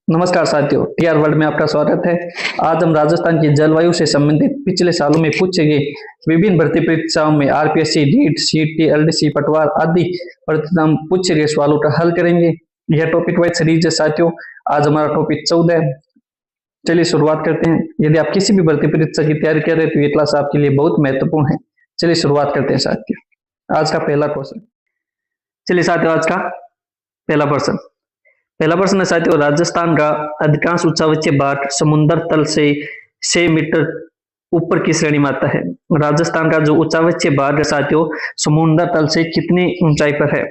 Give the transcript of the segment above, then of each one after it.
नमस्कार साथियों, TR world में आपका स्वागत है। आज हम राजस्थान की जलवायु से संबंधित पिछले सालों में पूछे गए विभिन्न भर्ती परीक्षाओं में आरपीएससी, नीट, सीईटी, एलडीसी, पटवार आदि प्रतियोगिताओं पूछे गए सवालों का हल करेंगे। यह टॉपिक वाइज सीरीज है साथियों। आज हमारा टॉपिक 14 है। चलिए शुरुआत करते हैं। यदि आप किसी भी भर्ती परीक्षा की तैयारी कर रहे हैं तो ये क्लास आपके लिए बहुत महत्वपूर्ण है। चलिए शुरुआत करते हैं साथियों। आज का पहला क्वेश्चन। चलिए साथियों, आज का पहला प्रश्न है साथियों, राजस्थान का अधिकांश उच्चावचीय भाग समुद्र तल से 6 मीटर ऊपर की श्रेणी में आता है। राजस्थान का जो उच्चावचीय भाग है साथियों, समुद्र तल से कितनी ऊंचाई पर है?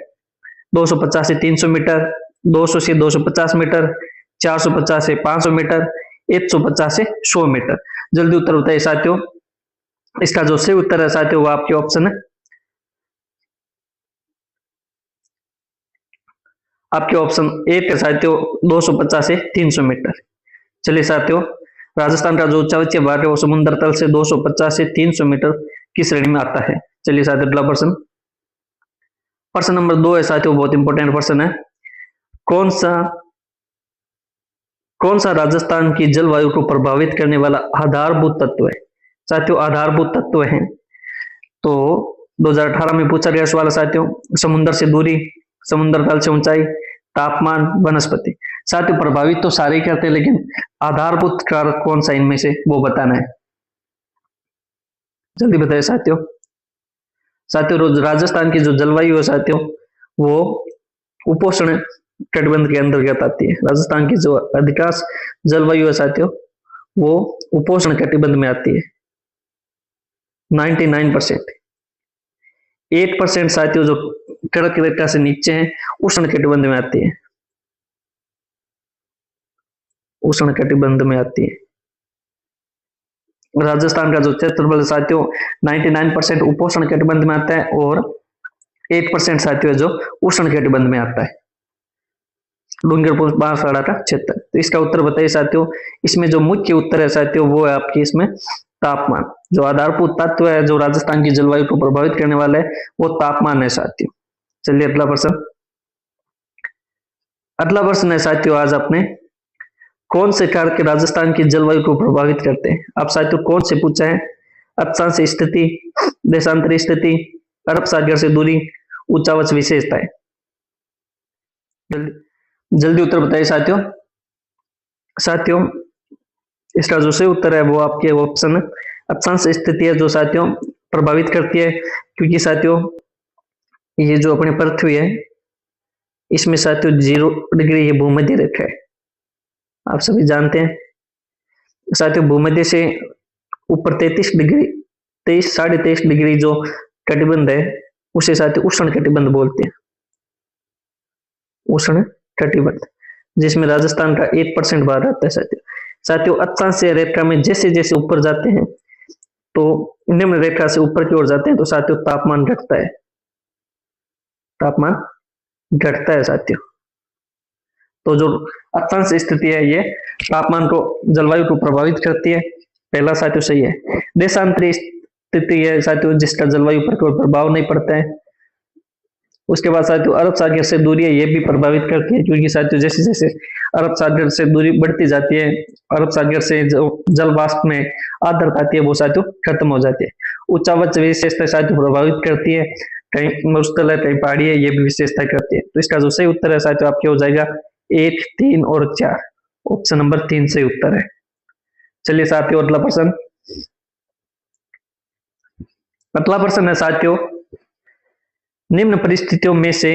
250 से 300 मीटर, 200 से 250 मीटर, 450 से 500 मीटर, 150 से 100 मीटर। जल्दी उत्तर बताइए साथियों। इसका जो सही उत्तर है साथियों वो आपके ऑप्शन है, आपके ऑप्शन ए है साथियों, 250 से 300 मीटर। चलिए साथियों, राजस्थान का जो उच्चावचीय भाग है वो समुद्र तल से 250 से 300 मीटर की श्रेणी में आता है। चलिए साथियों, अगला प्रश्न, प्रश्न नंबर 2 है साथियों, बहुत इंपॉर्टेंट प्रश्न है। कौन सा कौन सा राजस्थान की जलवायु को प्रभावित करने वाला आधारभूत तत्व है? साथियों, आधारभूत तत्व है तो 2018 में पूछा गया सवाल है साथियों। समुद्र से दूरी, समुद्र तल से ऊंचाई, तापमान, वनस्पति। साथियों, प्रभावित तो सारे ही करते हैं, लेकिन आधारभूत कारक कौन सा इनमें से वो बताना है। जल्दी बताइए साथियों। साथियों, राजस्थान की जो जलवायु है साथियों वो उपोष्ण कटिबंध के अंतर्गत आती है। राजस्थान की जो अधिकांश जलवायु है साथियों वो उपोष्ण कटिबंध में आती है। 99%। 8% साथियों जो कर्क रेखा से नीचे है उष्ण कटिबंध में आती है, उष्ण कटिबंध में आती है। राजस्थान का जो क्षेत्रफल साथियों 99% उपोष्ण कटिबंध में आता है और 8% साथियों जो उष्ण कटिबंध में आता है, डूंगरपुर बांसवाड़ा का क्षेत्र। तो इसका उत्तर बताइए साथियों। इसमें जो मुख्य उत्तर है साथियों वो है आपकी इसमें तापमान। जो आधारभूत तत्व है जो राजस्थान की जलवायु को प्रभावित करने वाला है वो तापमान है साथियों। चलिए अगला प्रश्न है साथियों, आज अपने कौन से कारक राजस्थान की जलवायु को प्रभावित करते हैं? अब साथियों कौन से पूछा है? अक्षांश स्थिति, देशांतरी स्थिति, अरब सागर से दूरी, उच्चावच विशेषताएं। जल्दी उत्तर बताइए साथियों। साथियों, इसका जो सही उत्तर है वो आपके ऑप्शन अक्षांश स्थिति है जो साथियों प्रभावित करती है, क्योंकि साथियों ये जो अपने पृथ्वी है इसमें साथियों 0 डिग्री ये भूमध्य रेखा है, आप सभी जानते हैं। साथियों भूमध्य से ऊपर 33 डिग्री 23-23.5 डिग्री जो कटिबंध है उसे साथियों उष्ण कटिबंध बोलते हैं, उष्ण कटिबंध, जिसमें राजस्थान का 8% भाग आता है साथियों अक्षांश रेखा में जैसे जैसे ऊपर जाते हैं तो निम्न रेखा से ऊपर की ओर जाते हैं तो साथियों तापमान घटता है, तापमान घटता है साथियों। तो जो अक्षांश स्थिति है ये तापमान को, जलवायु को प्रभावित करती है। पहला साथियों सही है। देशांतरी स्थिति है साथियों जिसका जलवायु पर कोई प्रभाव नहीं पड़ता है। उसके बाद साथियों अरब सागर से दूरी है ये भी प्रभावित करती है, क्योंकि साथियों जैसे जैसे अरब सागर से दूरी बढ़ती जाती है, अरब सागर से जो जल वाष्प में आर्द्रता आती है वो साथियों खत्म हो जाती है। उच्चावच विशेषता साथियों प्रभावित करती है, कहीं मरुस्थल है कहीं पहाड़ी है, ये भी विशेषता करती है। तो इसका जो सही उत्तर है साथियों आपके हो जाएगा 1, 3 और 4। ऑप्शन नंबर 3 सही उत्तर है। चलिए साथियों अगला प्रश्न है साथियों, निम्न परिस्थितियों में से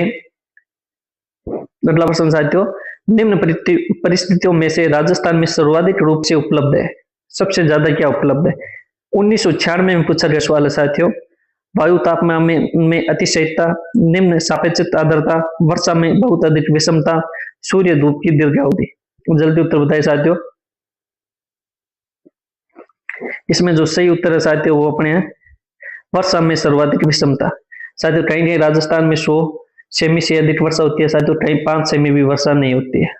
अगला प्रश्न साथियों, निम्न परिस्थितियों में से राजस्थान में सर्वाधिक रूप से उपलब्ध है, सबसे ज्यादा क्या उपलब्ध है? 1996 में पूछा गया सवाल है साथियों। वायु तापमान में अतिशयता, निम्न सापेक्षिक आर्द्रता, वर्षा में बहुत अधिक विषमता, सूर्य धूप की दीर्घावधि। जल्दी उत्तर बताइए साथियों। इसमें जो सही उत्तर है साथियों वो अपने है वर्षा में सर्वाधिक विषमता। साथियों कहीं कहीं राजस्थान में 100 सेमी से अधिक वर्षा होती है साथियों, कहीं 5 सेमी भी वर्षा नहीं होती है।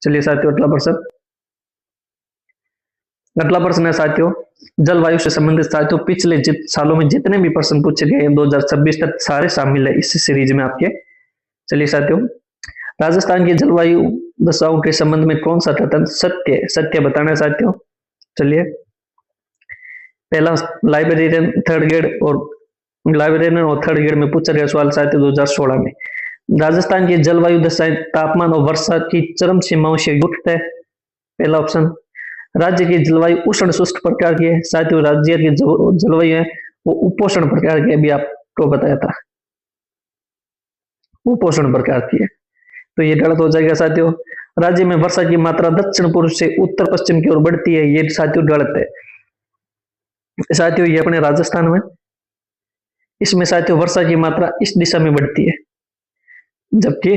चलिए साथियों अगला प्रश्न है साथियों, जलवायु से संबंधित साथियों पिछले सालों में जितने भी प्रश्न पूछे गए 2026 तक सारे शामिल है इस सीरीज में आपके। चलिए साथियों राजस्थान की जलवायु दशाओं के संबंध में कौन सा तथ्य सत्य सत्य बताना है साथियों। चलिए, पहला लाइब्रेरियन थर्ड ग्रेड और थर्ड ग्रेड में पूछा गया सवाल साथियों 2016 में। राजस्थान की जलवायु दशाएं तापमान और वर्षा की चरम सीमाओं से युक्त है, पहला ऑप्शन। राज्य की जलवायु उष्ण शुष्क प्रकार की है साथियों, राज्य की जलवायु है वो उपोष्ण प्रकार की, अभी आपको बताया था उपोष्ण प्रकार की है, तो ये गलत हो जाएगा साथियों। राज्य में वर्षा की मात्रा दक्षिण पूर्व से उत्तर पश्चिम की ओर बढ़ती है, ये साथियों गलत है साथियों। ये अपने राजस्थान में, इसमें साथियों वर्षा की मात्रा इस दिशा में बढ़ती है, जबकि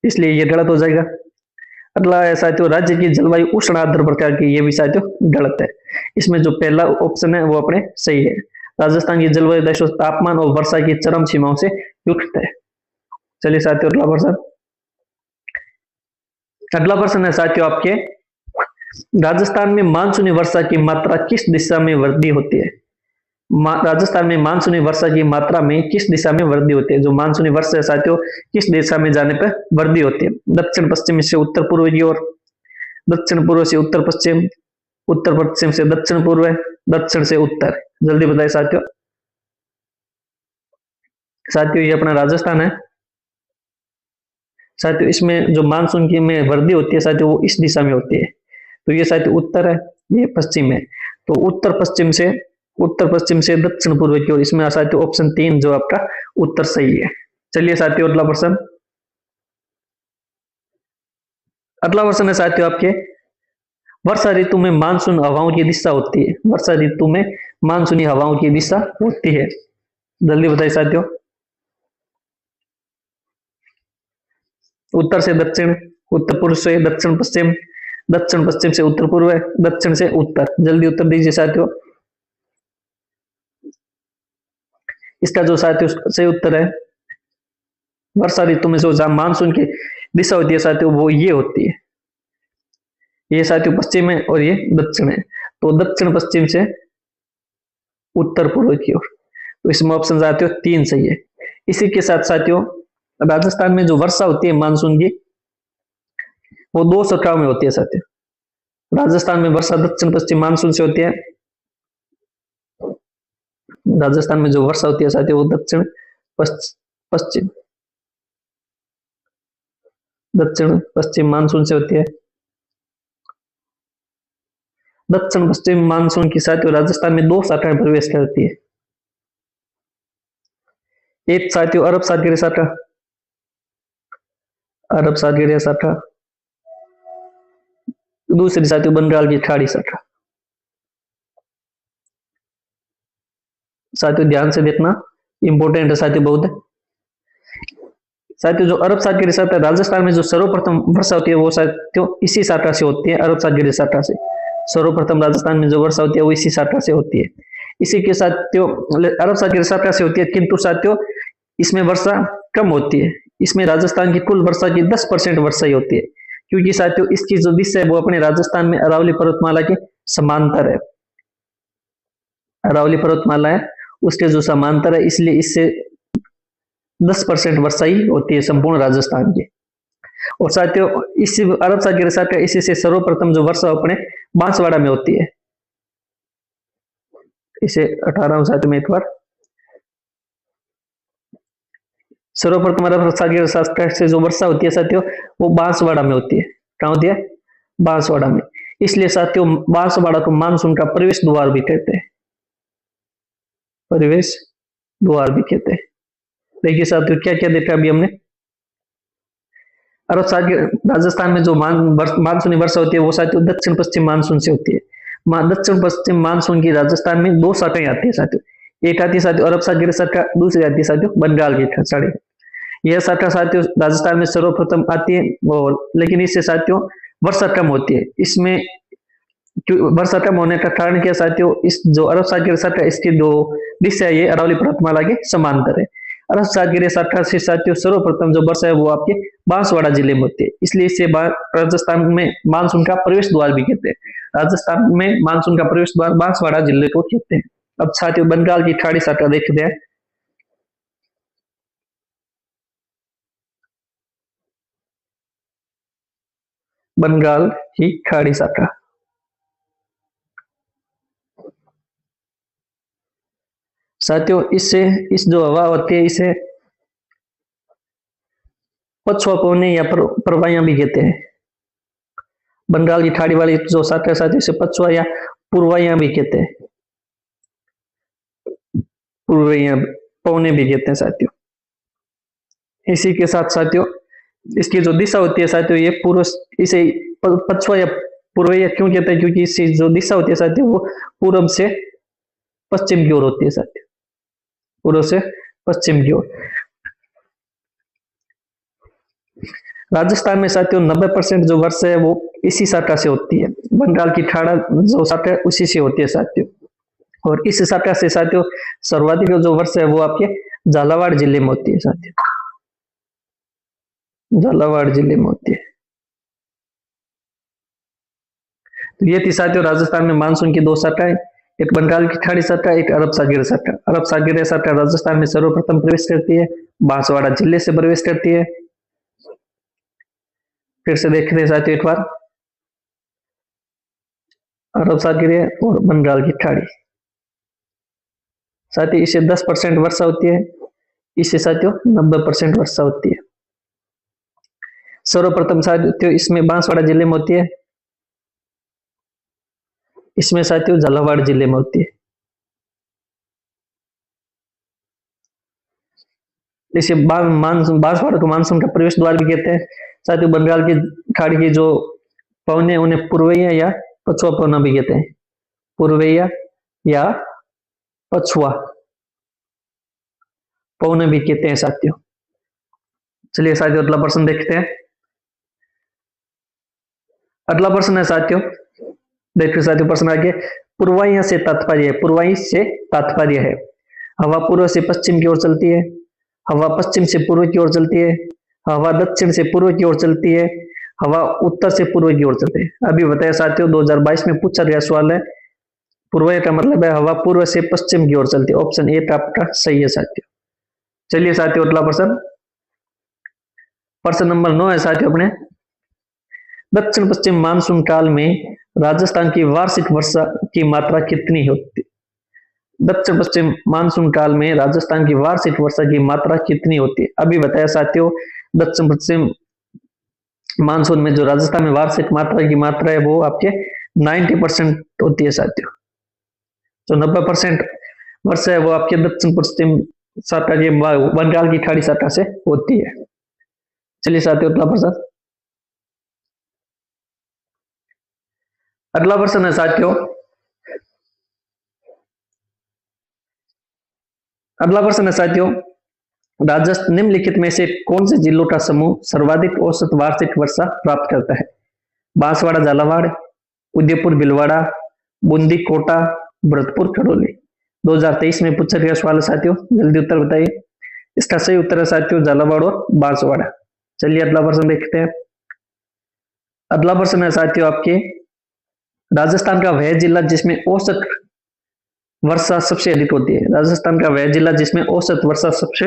इसलिए ये गलत हो जाएगा। अगला है साथियों राज्य की जलवायु उष्ण आर्द्र प्रकार की, ये भी साथियों गलत है। इसमें जो पहला ऑप्शन है वो अपने सही है। राजस्थान की जलवायु देशों तापमान और वर्षा की चरम सीमाओं से युक्त है। चलिए साथियों अगला प्रश्न है साथियों आपके, राजस्थान में मानसूनी वर्षा की मात्रा किस दिशा में वृद्धि होती है। राजस्थान में मानसूनी वर्षा की मात्रा में किस दिशा में वृद्धि होती है। जो मानसूनी वर्षा है साथियों किस दिशा में जाने पर वृद्धि होती है। दक्षिण पश्चिम से उत्तर पूर्व की ओर, दक्षिण पूर्व से उत्तर पश्चिम, उत्तर पश्चिम से दक्षिण पूर्व, दक्षिण से उत्तर। जल्दी बताइए साथियों। साथियों ये अपना राजस्थान है साथियों, इसमें जो मानसून की में वृद्धि होती है साथियों वो इस दिशा में होती है, तो ये साथियों उत्तर है, ये पश्चिम है, तो उत्तर पश्चिम से दक्षिण पूर्व की ओर, इसमें साथियों ऑप्शन 3 जो आपका उत्तर सही है। चलिए साथियों अगला प्रश्न, अगला प्रश्न है साथियों आपके, वर्षा ऋतु में मानसून हवाओं की दिशा होती है। वर्षा ऋतु में मानसूनी हवाओं की दिशा होती है, जल्दी बताइए साथियों। उत्तर से दक्षिण, उत्तर पूर्व से दक्षिण पश्चिम, दक्षिण पश्चिम से उत्तर पूर्व, दक्षिण से उत्तर। जल्दी उत्तर दीजिए साथियों। इसका जो साथियों सही उत्तर है, वर्षा ऋतु में जो मानसून की दिशा होती है साथियों वो ये होती है, ये साथियों पश्चिम है और ये दक्षिण है, तो दक्षिण पश्चिम से उत्तर पूर्व की ओर, तो इसमें ऑप्शन साथियों 3 सही है। इसी के साथ साथियों राजस्थान में जो वर्षा होती है मानसून की वो 2 सत्राओं में होती है साथियों। राजस्थान में वर्षा दक्षिण पश्चिम मानसून से होती है, राजस्थान में जो वर्षा होती है साथियों वो दक्षिण पश्चिम दक्षिण पश्चिम मानसून से होती है। दक्षिण पश्चिम मानसून की साथियों राजस्थान में 2 शाखाएं प्रवेश करती है, एक साथियों अरब सागरीय शाखा, अरब सागरीय शाखा, दूसरी साथियों बंगाल की खाड़ी शाखा। साथियों ध्यान से देखना, इंपॉर्टेंट है साथियों बहुत। साथियों जो अरब सागरीय शाखा राजस्थान में जो सर्वप्रथम वर्षा होती है वो साथियों इसी शाखा से होती है, अरब सागरीय शाखा से सर्वप्रथम राजस्थान में जो वर्षा होती है वो इसी शाखा से होती है। इसी के साथियों अरब सागरीय शाखा से होती है, किंतु साथियों इसमें वर्षा कम होती है, इसमें राजस्थान की कुल वर्षा की 10% वर्षा ही होती है, क्योंकि साथियों इसकी जो दिशा है वो अपने राजस्थान में अरावली पर्वतमाला के समांतर है, अरावली पर्वतमाला है उसके जो समांतर है, इसलिए इससे 10% वर्षा ही होती है संपूर्ण राजस्थान की। और साथियों इसी अरब सागरीय शाखा इसी से सर्वप्रथम जो वर्षा अपने बांसवाड़ा में होती है, इसे 18 साथियों में एक बार, सर्वप्रथम अरब सागरीय शाखा से जो वर्षा होती है साथियों वो बांसवाड़ा में होती है। कहाँ होती है? बांसवाड़ा में। इसलिए साथियों बांसवाड़ा को मानसून का प्रवेश द्वार भी कहते हैं, प्रवेश द्वार भी कहते हैं। देखिए साथियों क्या क्या देखा अभी हमने, अरब सागर राजस्थान में जो मानसूनी वर्षा होती है वो साथियों दक्षिण पश्चिम मानसून से होती है। दक्षिण पश्चिम मानसून की राजस्थान में 2 शाखाएं आती है साथियों, एक आती है साथियों अरब सागरीय शाखा, दूसरी आती है साथियों बंगाल की खाड़ी। यह शाखा साथियों राजस्थान में सर्वप्रथम आती है, लेकिन इससे साथियों वर्षा कम होती है। इसमें वर्षा कम होने का कारण क्या साथियों, इस जो अरब सागरीय शाखा इसकी जो दिशा है ये अरावली पर्वतमाला के समांतर है। अरब सागरीय शाखा से साथियों सर्वप्रथम जो वर्षा है वो आपके बांसवाड़ा जिले में होती है, इसलिए इसे राजस्थान में मानसून का प्रवेश द्वार भी कहते हैं। राजस्थान में मानसून का प्रवेश द्वार बांसवाड़ा जिले को कहते हैं। अब साथियों बंगाल की खाड़ी शाखा देखते हैं। बंगाल की खाड़ी साका। साथियों इससे इस जो हवा होती है इसे पछुआ पवने या प्रवाहियां भी कहते हैं। बंगाल की खाड़ी वाली जो साका है साथियों इसे पछुआ या पूर्वाइयां भी कहते हैं, पूर्वाइयां पवने भी कहते हैं साथियों। इसी के साथ साथियों इसकी जो दिशा होती है साथियों ये पूर्व, इसे पछुआ या पूर्वैया क्यों कहते हैं, क्योंकि इसकी जो दिशा होती है साथियों वो पूर्व से पश्चिम की ओर होती है साथियों, पूर्व से पश्चिम की ओर। राजस्थान में साथियों 90% जो वर्षा है वो इसी शाखा से होती है। बंगाल की खाड़ा जो शाखा है उसी से होती है साथियों। और इस शाखा से साथियों सर्वाधिक जो वर्षा है वो आपके झालावाड़ जिले में होती है साथियों, झालावाड़ जिले में होती है। तो ये थी साथियों राजस्थान में मानसून की दो शाखाएं, एक बंगाल की खाड़ी शाखा, एक अरब सागर शाखा। अरब सागर शाखा राजस्थान में सर्वप्रथम प्रवेश करती है, बांसवाड़ा जिले से प्रवेश करती है। फिर से देखते हैं साथियों एक बार, अरब सागर और बंगाल की खाड़ी। साथियों इससे 10% वर्षा होती है, इससे साथियों 90% वर्षा होती है। सर्वप्रथम साथियों इसमें बांसवाड़ा जिले में होती है, इसमें साथियों झालावाड़ जिले में होती है। इसे बांसवाड़ा को मानसून का प्रवेश द्वार भी कहते हैं। साथियों बंगाल की खाड़ी की जो पवन है उन्हें पूर्वैया या पछुआ पवना भी कहते हैं, पूर्वैया या पछुआ पवना भी कहते हैं साथियों। चलिए साथियों अगला प्रश्न देखते हैं। अगला प्रश्न है साथियों, देखिए साथियों प्रश्न आगे, पूर्वाइया से तात्पर्य है, पूर्वाई से तात्पर्य है हवा पूर्व से पश्चिम की ओर चलती है, हवा पश्चिम से पूर्व की ओर चलती है, हवा दक्षिण से पूर्व की ओर चलती है, हवा उत्तर से पूर्व की ओर चलती है। अभी बताया साथियों 2022 में पूछा गया सवाल है, पूर्व का मतलब है हवा पूर्व से पश्चिम की ओर चलती है। ऑप्शन ए आपका सही है साथियों। चलिए साथियों अगला प्रश्न, प्रश्न नंबर 9 है साथियों अपने, दक्षिण पश्चिम मानसून काल में राजस्थान की वार्षिक वर्षा की मात्रा कितनी होती? दक्षिण पश्चिम मानसून काल में राजस्थान की वार्षिक वर्षा की मात्रा कितनी होती है? अभी बताया साथियों दक्षिण पश्चिम मानसून में जो राजस्थान में वार्षिक मात्रा की मात्रा है वो आपके 90% होती है साथियों। जो 90% वर्षा है वो आपके दक्षिण पश्चिम शाखा के बंगाल की खाड़ी शाखा से होती है। चलिए साथियों अगला प्रश्न, अगला प्रश्न है साथियों, अगला प्रश्न है साथियों, राजस्थान निम्नलिखित में से कौन से जिलों का समूह सर्वाधिक औसत वार्षिक वर्षा प्राप्त करता है? बांसवाड़ा झालावाड़, उदयपुर भीलवाड़ा, बूंदी कोटा, भरतपुर करौली। 2023 में पूछा गया सवाल साथियों, जल्दी उत्तर बताइए। इसका सही उत्तर है साथियों झालावाड़ और बांसवाड़ा। चलिए अगला प्रश्न देखते हैं। अगला प्रश्न है साथियों आपके, राजस्थान का वह जिला जिसमें औसत वर्षा सबसे अधिक होती है? राजस्थान का वह जिला जिसमें औसत वर्षा सबसे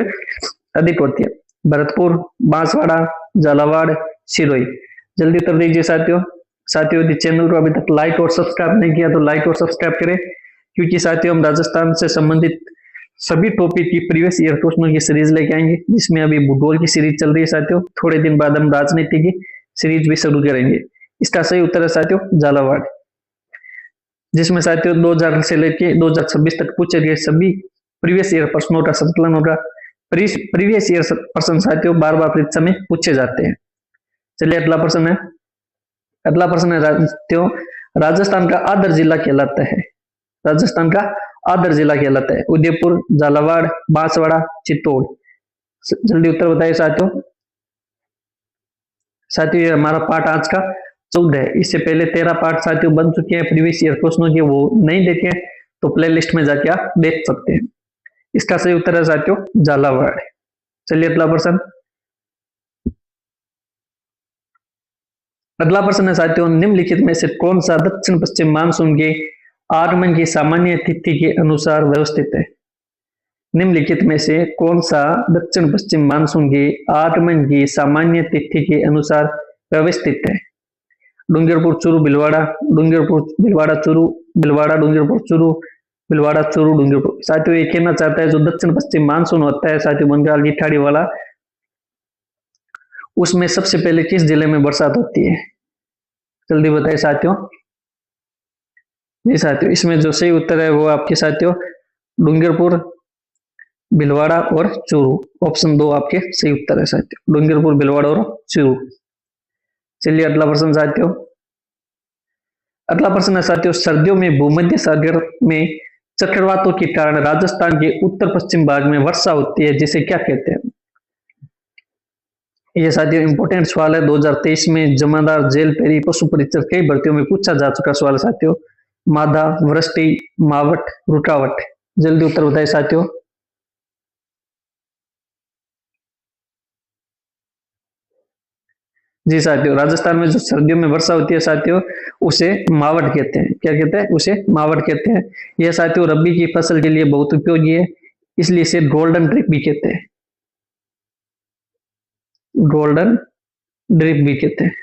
अधिक होती है? भरतपुर, बांसवाड़ा, झालावाड़, सिरोही। जल्दी उत्तर दीजिए साथियों। साथियों यदि चैनल को अभी तक लाइक और सब्सक्राइब नहीं किया तो लाइक और सब्सक्राइब करें, क्योंकि साथियों हम राजस्थान से संबंधित सभी टॉपिक की प्रीवियस ईयर क्वेश्चनों की सीरीज लेके आएंगे, जिसमें अभी भूगोल की सीरीज चल रही है साथियों। थोड़े दिन बाद हम राजनीति की सीरीज भी शुरू करेंगे। इसका सही उत्तर है साथियों झालावाड़, जिसमें साथियों 2000 से लेके 2026 तक पूछे गए सभी प्रीवियस ईयर प्रश्नों का संकलन होगा। प्रीवियस ईयर प्रश्न साथियों बार बार परीक्षा में पूछे जाते हैं। चलिए अगला प्रश्न है, अगला प्रश्न है साथियों, राजस्थान का आदर जिला कहलाता है? राजस्थान का आदर जिला कहलाता है उदयपुर, झालावाड़, बांसवाड़ा, चित्तौड़। जल्दी उत्तर बताइए साथियों। साथियों ये हमारा पार्ट आज का 14 है, इससे पहले 13 पार्ट साथियों बन चुके हैं प्रीवियस ईयर क्वेश्चनों के, वो नहीं देखे तो प्लेलिस्ट में जाके आप देख सकते हैं। इसका सही उत्तर है साथियों झालावाड़। चलिए अगला प्रश्न, अगला प्रश्न है साथियों, निम्नलिखित में से कौन सा दक्षिण पश्चिम मानसून के आगमन की सामान्य तिथि के अनुसार व्यवस्थित है? निम्नलिखित में से कौन सा दक्षिण पश्चिम मानसून के आगमन की सामान्य तिथि के अनुसार व्यवस्थित है? डूंगरपुर चूरू भीलवाड़ा, डूंगरपुर भीलवाड़ा चूरू, भीलवाड़ा डूंगरपुर चूरू, भीलवाड़ा चूरू डूंगरपुर। साथियों ये कहना चाहता है जो दक्षिण पश्चिम मानसून होता है साथियों बंगाल की खाड़ी वाला, उसमें सबसे पहले किस जिले में बरसात होती है? जल्दी बताइए साथियों। जी साथियों इसमें जो सही उत्तर है वो आपके साथियों डूंगरपुर, भीलवाड़ा और चूरू। ऑप्शन 2 आपके सही उत्तर है साथियों, डूंगरपुर, भीलवाड़ा और चूरू। चलिए अगला प्रश्न साथियों। अगला प्रश्न है साथियों सर्दियों में भूमध्य सागर में चक्रवातों के कारण राजस्थान के उत्तर पश्चिम भाग में वर्षा होती है जिसे क्या कहते हैं? ये साथियों इंपोर्टेंट सवाल है, 2023 में जमादार, जेल पेरी, पशु परिचर कई भर्तियों में पूछा जा चुका सवाल है साथियों। मादा, वृष्टि, मावट, रुकावट। जल्दी उत्तर बताइए साथियों। जी साथियों राजस्थान में जो सर्दियों में वर्षा होती है साथियों उसे मावट कहते हैं। क्या कहते हैं? उसे मावट कहते हैं। यह साथियों रबी की फसल के लिए बहुत उपयोगी है, इसलिए इसे गोल्डन ड्रिप भी कहते हैं। गोल्डन ड्रिप भी कहते हैं।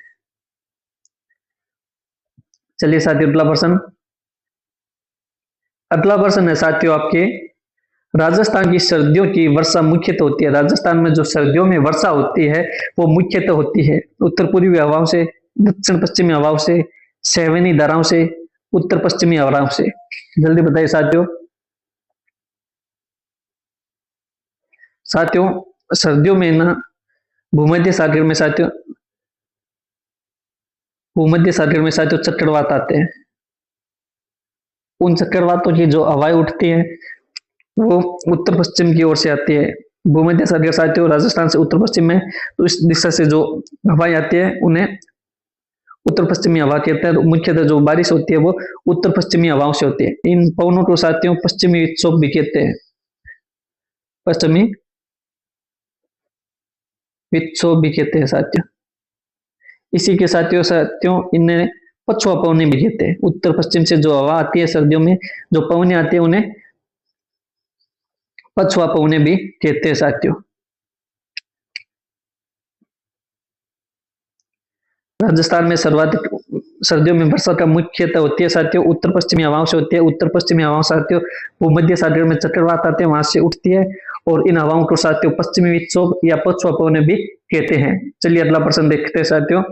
चलिए साथियों अगला प्रश्न। अगला प्रश्न है साथियों आपके राजस्थान की सर्दियों की वर्षा मुख्यतः होती है। राजस्थान में जो सर्दियों में वर्षा होती है वो मुख्यतः होती है उत्तर पूर्वी हवाओं से, दक्षिण पश्चिमी हवाओं से, सैवनी धाराओं से, उत्तर पश्चिमी हवाओं से। जल्दी बताइए साथियों। साथियों सर्दियों में ना भूमध्य सागर में साथियों चक्रवात आते हैं। उन चक्रवातों की जो हवाएं उठती हैं वो उत्तर पश्चिम की ओर से आती है। भूमध्य सागर साथियों राजस्थान से उत्तर पश्चिम में, तो इस दिशा से जो हवाएं आती है उन्हें उत्तर पश्चिमी हवा कहते हैं। तो मुख्यतः जो बारिश होती है वो उत्तर पश्चिमी हवाओं से होती है। इन पवनों को साथियों पश्चिमी विक्षोभ भी कहते हैं। पश्चिमी विक्षोभ भी कहते हैं साथियों। इसी के साथियों इन्हें पछुआ पवने भी कहते हैं। उत्तर पश्चिम से जो हवा आती है सर्दियों में, जो पवने आती है उन्हें पछुआ पवने भी कहते हैं साथियों। राजस्थान में सर्वाधिक सर्दियों में वर्षा का मुख्यतः होती है साथियों उत्तर पश्चिमी हवाओं से होती है। उत्तर पश्चिमी हवाओं साथियों भूमध्य सागर में चक्रवात आते हैं वहां से उठती है, और इन हवाओं को साथियों पश्चिमी विक्षोभ या पछुआ पवने भी कहते हैं। चलिए अगला प्रश्न देखते हैं साथियों।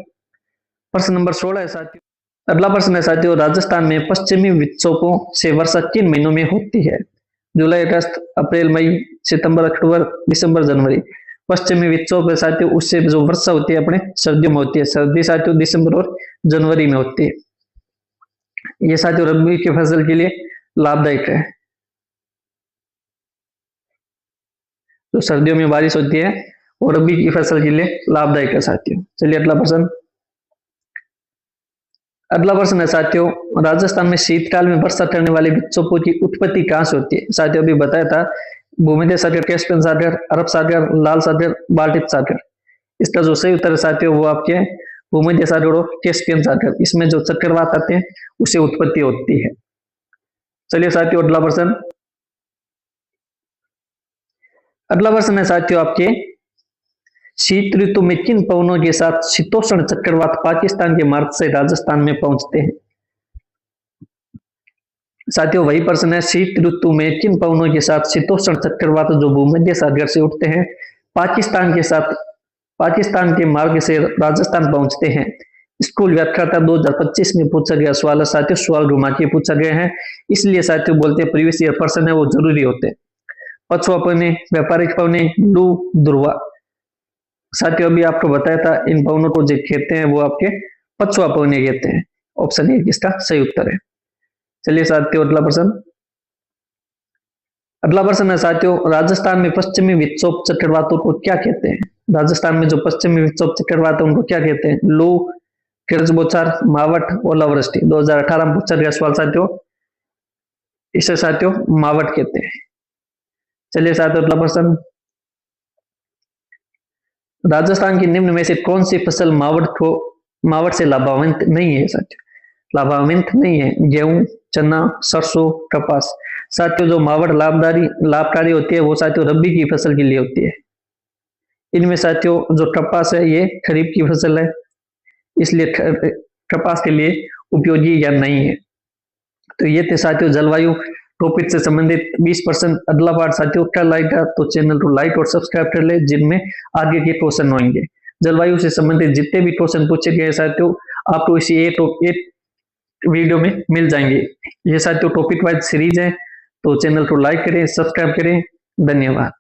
प्रश्न नंबर 16 है साथियों। अगला प्रश्न है साथियों राजस्थान में पश्चिमी विक्षोभों से वर्षा किन महीनों में होती है? जुलाई, अगस्त, अप्रैल, मई, सितंबर, अक्टूबर, दिसंबर, जनवरी। पश्चिमी विक्षोभ है साथियों उससे जो वर्षा होती है अपने सर्दियों में होती है। सर्दी साथियों दिसंबर और जनवरी में होती है। ये साथियों रबी की फसल के लिए लाभदायक है। तो सर्दियों में बारिश होती है और रबी की फसल के लिए लाभदायक है साथियों। चलिए अगला प्रश्न। अगला प्रश्न है साथियों राजस्थान में शीतकाल में वर्षा करने वाले विक्षोभों की उत्पत्ति कहां से होती है? साथियों अभी बताया था भूमध्य सागर, कैस्पियन सागर, अरब सागर, लाल सागर, बाल्टिक सागर। इसका जो सही उत्तर है साथियों वो आपके भूमध्य सागर और कैस्पियन सागर, इसमें जो चक्रवात आते हैं उसे उत्पत्ति होती है। चलिए साथियों अगला प्रश्न। अगला प्रश्न है साथियों आपके शीत ऋतु में किन पवनों के साथ शीतोष्ण चक्रवात पाकिस्तान के मार्ग से राजस्थान में पहुंचते हैं? साथियों वही प्रश्न है शीत ऋतु में किन पवनों के साथ शीतोष्ण चक्रवात जो भूमध्य सागर से उठते हैं पाकिस्तान के मार्ग से राजस्थान पहुंचते हैं। स्कूल व्याख्याता 2025 में पूछा गया सवाल है साथियों, सवाल घुमा के पूछा गया है, इसलिए साथियों बोलते हैं प्रीवियस ईयर प्रश्न है वो जरूरी होते हैं। पछुआ पवने, व्यापारिक पवने, लू, ध्रुवा। साथियों अभी आपको बताया था इन पवनों को जो कहते हैं वो आपके पछुआ पवने कहते हैं। ऑप्शन ए इसका सही उत्तर है। चलिए साथियों अगला प्रश्न। अगला प्रश्न है साथियों राजस्थान में पश्चिमी विक्षोभ चक्रवातों को क्या कहते हैं? राजस्थान में जो पश्चिमी विक्षोभ चक्रवात है उनको क्या कहते हैं? लू, गिरज बोछार, मावट, ओलावृष्टि। 2018 में पूछा गया सवाल साथियों, इसे साथियों मावट कहते हैं। चलिए साथियों अगला प्रश्न। राजस्थान की निम्न में से कौन सी फसल मावट से लाभान्वित नहीं है? साथियों लाभान्वित नहीं है। गेहूं, चना, सरसों, कपास। साथियों जो मावट लाभकारी होती है वो साथियों रबी की फसल के लिए होती है। इनमें साथियों जो कपास है ये खरीफ की फसल है, इसलिए कपास के लिए उपयोगी या नहीं है। तो ये थे साथियों जलवायु टॉपिक से संबंधित 20% अगला पार्ट साथियों कल आएगा, तो चैनल को लाइक और सब्सक्राइब कर ले, जिनमें आगे के क्वेश्चन होंगे। जलवायु से संबंधित जितने भी क्वेश्चन पूछे गए साथियों आपको इसी एक वीडियो में मिल जाएंगे। ये साथियों टॉपिक वाइज सीरीज है, तो चैनल को लाइक करें, सब्सक्राइब करें। धन्यवाद।